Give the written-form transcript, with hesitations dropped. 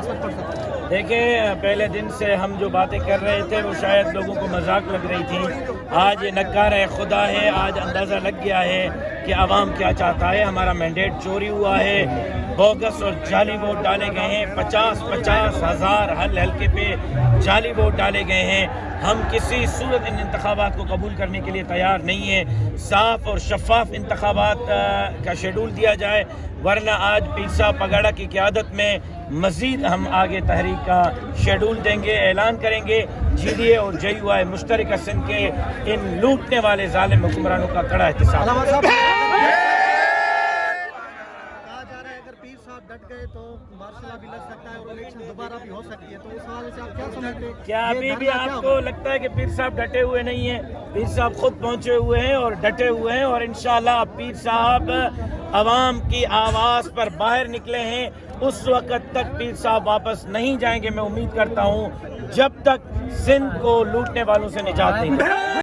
اثر پڑ سکتا ہے؟ دیکھیں، پہلے دن سے ہم جو باتیں کر رہے تھے وہ شاید لوگوں کو مذاق لگ رہی تھی. آج یہ نکار ہے خدا ہے، آج اندازہ لگ گیا ہے کہ عوام کیا چاہتا ہے. ہمارا مینڈیٹ چوری ہوا ہے، بوگس اور جعلی ووٹ ڈالے گئے ہیں. 50 ہزار حلقے پہ جعلی ووٹ ڈالے گئے ہیں. ہم کسی صورت ان انتخابات کو قبول کرنے کے لیے تیار نہیں ہیں. صاف اور شفاف انتخابات کا شیڈول دیا جائے، ورنہ آج پیر صاحب پگاڑا کی قیادت میں مزید ہم آگے تحریک کا شیڈول دیں گے، اعلان کریں گے. جی ڈی اے اور جے یو آئی مشترکہ سندھ کے ان لوٹنے والے ظالم حکمرانوں کا کڑا احتساب. علامہ صاحب کہا جا رہا ہے اگر پیر صاحب ڈٹ گئے تو مارشل بھی لگ سکتا ہے اور الیکشن دوبارہ بھی ہو سکتی ہے، تو اس حوالے سے آپ کیا سمجھتے ہیں؟ کیا ابھی بھی آپ کو لگتا ہے کہ پیر صاحب ڈٹے ہوئے نہیں ہیں؟ پیر صاحب خود پہنچے ہوئے ہیں اور ڈٹے ہوئے ہیں، اور انشاءاللہ پیر صاحب عوام کی آواز پر باہر نکلے ہیں. اس وقت تک پیر صاحب واپس نہیں جائیں گے. میں امید کرتا ہوں جب تک سندھ کو لوٹنے والوں سے نجات نہیں ملے.